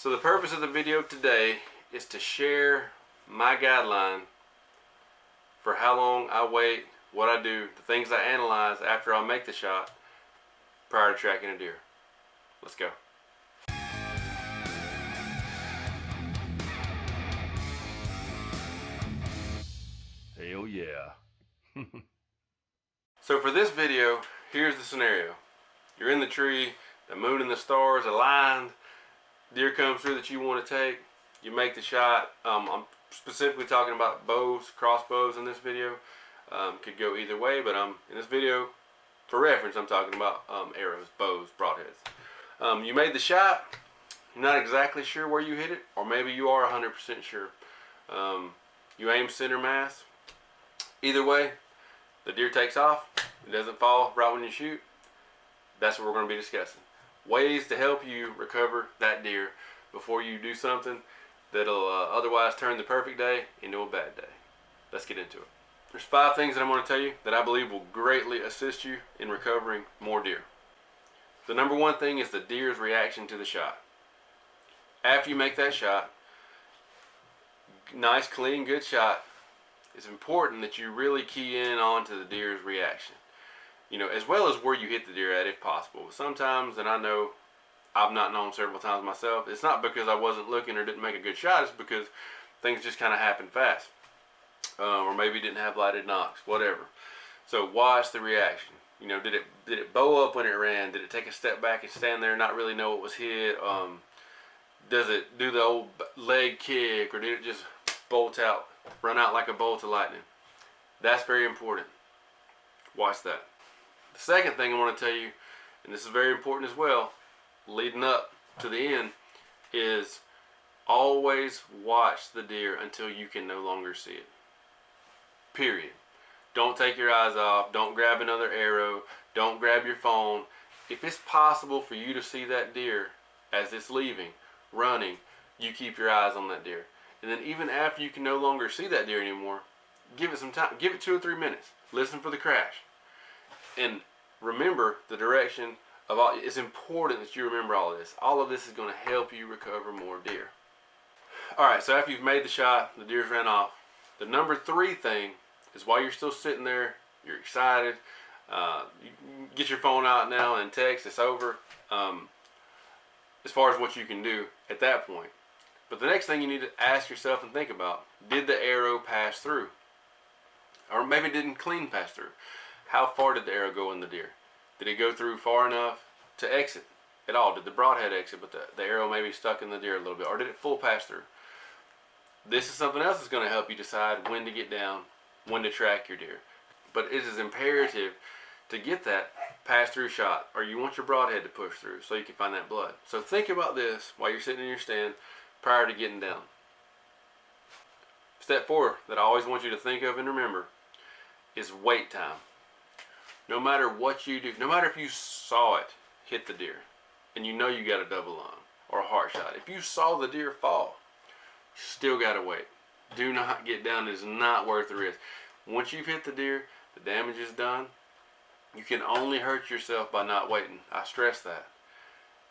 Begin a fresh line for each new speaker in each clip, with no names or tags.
So the purpose of the video today is to share my guideline for how long I wait, what I do, the things I analyze after I make the shot prior to tracking a deer. Let's go.
Hell yeah.
So for this video, here's the scenario. You're in the tree, the moon and the stars aligned, deer comes through that you want to take, you make the shot. I'm specifically talking about bows, crossbows in this video. Could go either way, but in this video, for reference, I'm talking about arrows, bows, broadheads. You made the shot, you're not exactly sure where you hit it, or maybe you are 100% sure. You aim center mass. Either way, the deer takes off, it doesn't fall right when you shoot. That's what we're going to be discussing. Ways to help you recover that deer before you do something that'll otherwise turn the perfect day into a bad day. Let's get into it. There's 5 things that I'm going to tell you that I believe will greatly assist you in recovering more deer. The number 1 thing is the deer's reaction to the shot. After you make that shot, nice, clean, good shot, it's important that you really key in onto the deer's reaction. You know, as well as where you hit the deer at if possible. Sometimes, and I know I've not known several times myself, it's not because I wasn't looking or didn't make a good shot, it's because things just kind of happen fast. Or maybe didn't have lighted nocks, whatever. So watch the reaction. You know, did it bow up when it ran? Did it take a step back and stand there and not really know what was hit? Does it do the old leg kick, or did it just bolt out, run out like a bolt of lightning? That's very important. Watch that. The second thing I want to tell you, and this is very important as well, leading up to the end, is always watch the deer until you can no longer see it. Period. Don't take your eyes off. Don't grab another arrow. Don't grab your phone. If it's possible for you to see that deer as it's leaving, running, you keep your eyes on that deer. And then even after you can no longer see that deer anymore, give it some time. Give it 2 or 3 minutes. Listen for the crash. And remember the direction of all. It's important that you remember all of this. All of this is going to help you recover more deer. Alright, so after you've made the shot, the deer's ran off. The number 3 thing is while you're still sitting there, you're excited, you get your phone out now and text, it's over, as far as what you can do at that point. But the next thing you need to ask yourself and think about, did the arrow pass through? Or maybe it didn't clean pass through. How far did the arrow go in the deer? Did it go through far enough to exit at all? Did the broadhead exit, but the arrow maybe stuck in the deer a little bit? Or did it full pass through? This is something else that's going to help you decide when to get down, when to track your deer. But it is imperative to get that pass-through shot, or you want your broadhead to push through so you can find that blood. So think about this while you're sitting in your stand prior to getting down. Step 4 that I always want you to think of and remember is wait time. No matter what you do, no matter if you saw it hit the deer and you know you got a double lung or a heart shot, if you saw the deer fall, still gotta wait. Do not get down. It is not worth the risk. Once you've hit the deer, the damage is done. You can only hurt yourself by not waiting. I stress that.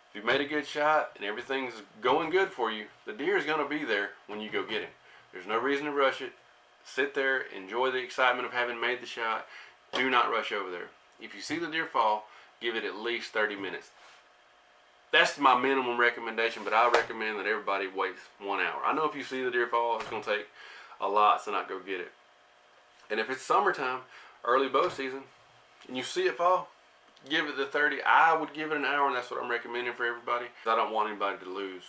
If you've made a good shot and everything's going good for you, the deer is going to be there when you go get him. There's no reason to rush it. Sit there, enjoy the excitement of having made the shot. Do not rush over there. If you see the deer fall, give it at least 30 minutes. That's my minimum recommendation, but I recommend that everybody waits 1 hour. I know if you see the deer fall, it's going to take a lot to not go get it. And if it's summertime, early bow season, and you see it fall, give it the 30. I would give it an hour, and that's what I'm recommending for everybody. I don't want anybody to lose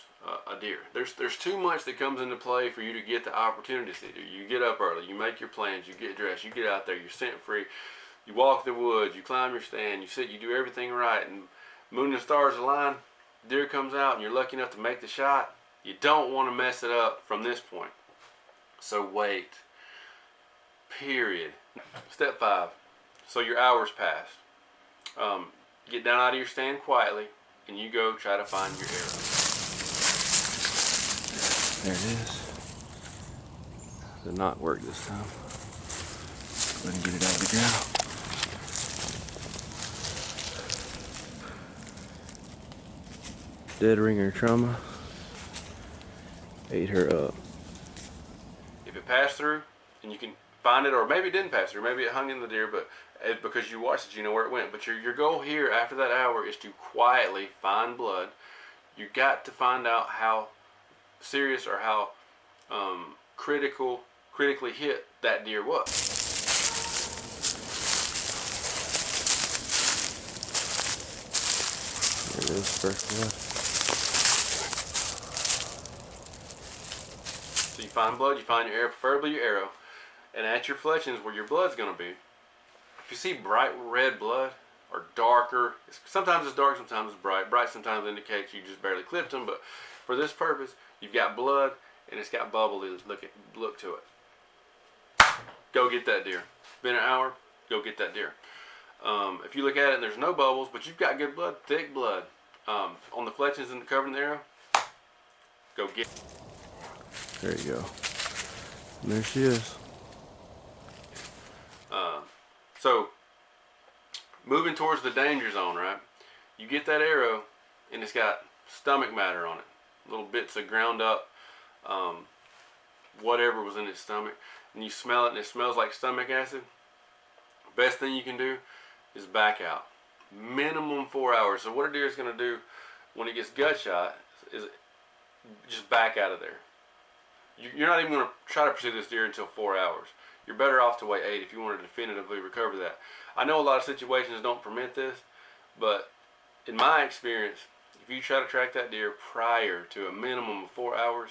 a deer. There's too much that comes into play for you to get the opportunity to see deer. You get up early, you make your plans, you get dressed, you get out there, you're scent free, you walk the woods, you climb your stand, you sit, you do everything right, and moon and stars align. Deer comes out and you're lucky enough to make the shot. You don't want to mess it up from this point. So wait. Period. Step 5. So your hour's passed. Get down out of your stand quietly and you go try to find your arrow. There it is. Did not work this time. Go ahead and get it out of the ground. Dead ringer trauma.
ate her up.
If it passed through and you can find it, or maybe it didn't pass through, maybe it hung in the deer, but because you watched it, you know where it went. But your goal here after that hour is to quietly find blood. You got to find out how serious or how critically hit that deer was.
There it is, first blood.
So you find blood, you find your arrow, preferably your arrow, and at your fletchings where your blood's going to be, if you see bright red blood or darker, sometimes it's dark, sometimes it's bright. Bright sometimes indicates you just barely clipped them, but for this purpose, you've got blood and it's got bubble. Look to it. Go get that deer. It's been an hour. Go get that deer. If you look at it and there's no bubbles, but you've got good blood, thick blood, on the fletchings and covering the arrow, go get.
There you go. And there she is.
So, moving towards the danger zone, right? You get that arrow, and it's got stomach matter on it. Little bits of ground up, whatever was in its stomach. And you smell it, and it smells like stomach acid. Best thing you can do is back out. Minimum 4 hours. So what a deer is going to do when it gets gut shot is just back out of there. You're not even going to try to pursue this deer until 4 hours. You're better off to wait 8 if you want to definitively recover that. I know a lot of situations don't permit this, but in my experience, if you try to track that deer prior to a minimum of 4 hours,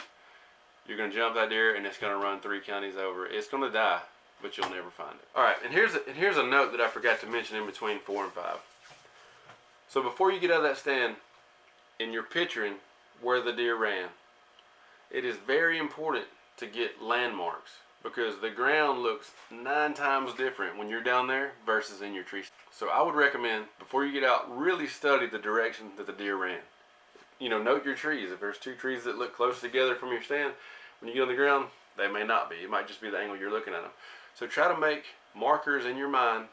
you're going to jump that deer and it's going to run 3 counties over. It's going to die, but you'll never find it. All right, and here's a note that I forgot to mention in between 4 and 5. So before you get out of that stand and you're picturing where the deer ran, it is very important to get landmarks, because the ground looks 9 times different when you're down there versus in your tree. So I would recommend, before you get out, really study the direction that the deer ran. You know, note your trees. If there's 2 trees that look close together from your stand, when you get on the ground, they may not be. It might just be the angle you're looking at them. So try to make markers in your mind,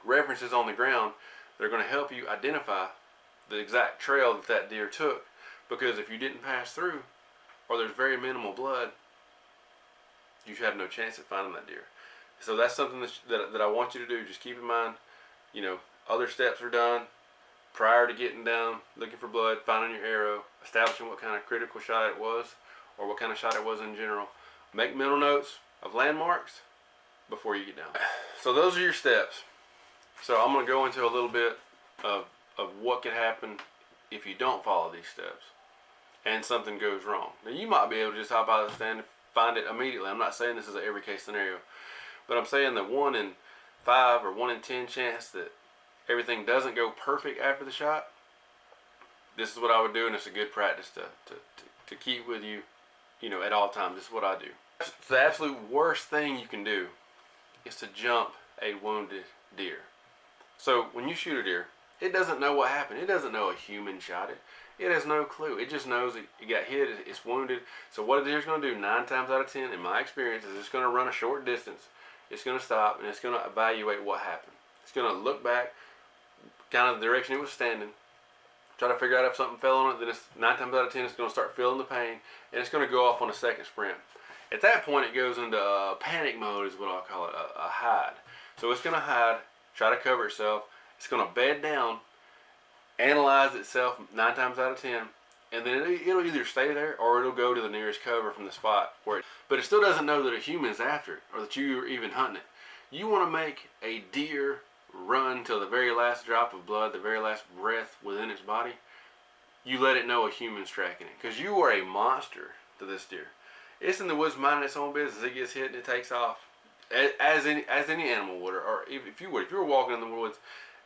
references on the ground that are going to help you identify the exact trail that deer took. Because if you didn't pass through, or there's very minimal blood, you have no chance at finding that deer. So that's something that I want you to do. Just keep in mind, you know, other steps are done prior to getting down, looking for blood, finding your arrow, establishing what kind of critical shot it was, or what kind of shot it was in general. Make mental notes of landmarks before you get down. So those are your steps. So I'm going to go into a little bit of what can happen if you don't follow these steps and something goes wrong. Now you might be able to just hop out of the stand and find it immediately. I'm not saying this is an every case scenario, but I'm saying the 1 in 5 or 1 in 10 chance that everything doesn't go perfect after the shot. This is what I would do, and it's a good practice to keep with you, you know, at all times. This is what I do. The absolute worst thing you can do is to jump a wounded deer. So when you shoot a deer, it doesn't know what happened. It doesn't know a human shot it. It has no clue. It just knows it got hit, it's wounded. So what a deer's going to do 9 times out of 10, in my experience, is it's going to run a short distance. It's going to stop, and it's going to evaluate what happened. It's going to look back, kind of the direction it was standing, try to figure out if something fell on it. Then it's 9 times out of 10, it's going to start feeling the pain, and it's going to go off on a second sprint. At that point, it goes into panic mode, is what I'll call it, a hide. So it's going to hide, try to cover itself. It's going to bed down, analyze itself 9 times out of 10, and then it'll either stay there or it'll go to the nearest cover from the spot where but it still doesn't know that a human's after it or that you're even hunting it. You want to make a deer run till the very last drop of blood, the very last breath within its body. You let it know a human's tracking it, because you are a monster to this deer. It's in the woods minding its own business. It gets hit and it takes off, as any animal would, or if you were walking in the woods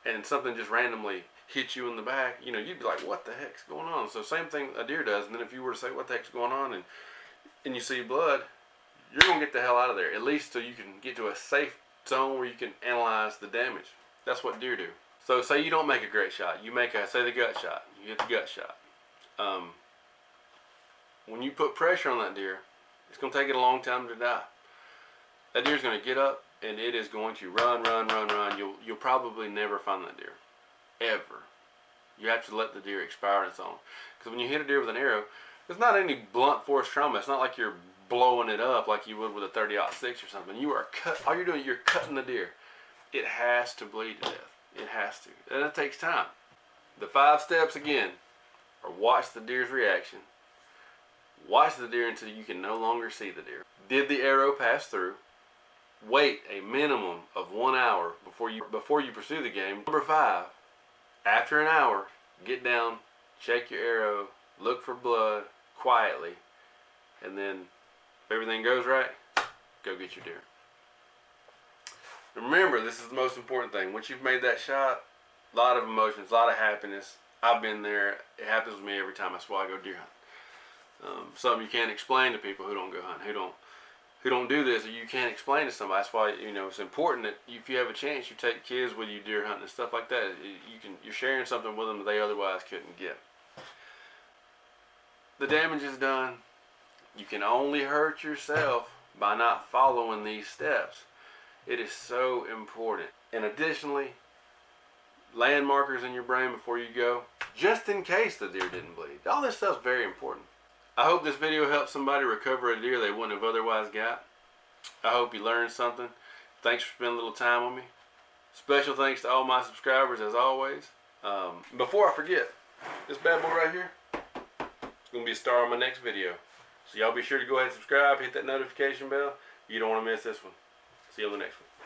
and something just randomly hit you in the back, you know, you'd be like, what the heck's going on? So same thing a deer does. And then if you were to say, what the heck's going on, and you see blood, you're going to get the hell out of there, at least so you can get to a safe zone where you can analyze the damage. That's what deer do. So say you don't make a great shot. You make say the gut shot. You get the gut shot. When you put pressure on that deer, it's going to take it a long time to die. That deer's going to get up and it is going to run. You'll probably never find that deer. Ever. You have to let the deer expire on its own. Because when you hit a deer with an arrow, It's not any blunt force trauma. It's not like you're blowing it up like you would with a 30-06 or something. You are all you're doing, you're cutting the deer. It has to bleed to death. It has to. And it takes time. The 5 steps again are: watch the deer's reaction. Watch the deer until you can no longer see the deer. Did the arrow pass through? Wait a minimum of 1 hour before you pursue the game. Number 5, after an hour, get down, check your arrow, look for blood quietly, and then if everything goes right, go get your deer. Remember, this is the most important thing. Once you've made that shot, a lot of emotions, a lot of happiness. I've been there. It happens with me every time. That's why I go deer hunt. Something you can't explain to people who don't go hunt, who don't do this, or you can't explain to somebody. That's why, you know, it's important that if you have a chance, you take kids with you deer hunting and stuff like that. You're sharing something with them that they otherwise couldn't get. The damage is done. You can only hurt yourself by not following these steps. It is so important. And additionally, land markers in your brain before you go, just in case the deer didn't bleed. All this stuff's very important. I hope this video helped somebody recover a deer they wouldn't have otherwise got. I hope you learned something. Thanks for spending a little time with me. Special thanks to all my subscribers as always. Before I forget, this bad boy right here, it's going to be a star on my next video. So y'all be sure to go ahead and subscribe, hit that notification bell. You don't want to miss this one. See you on the next one.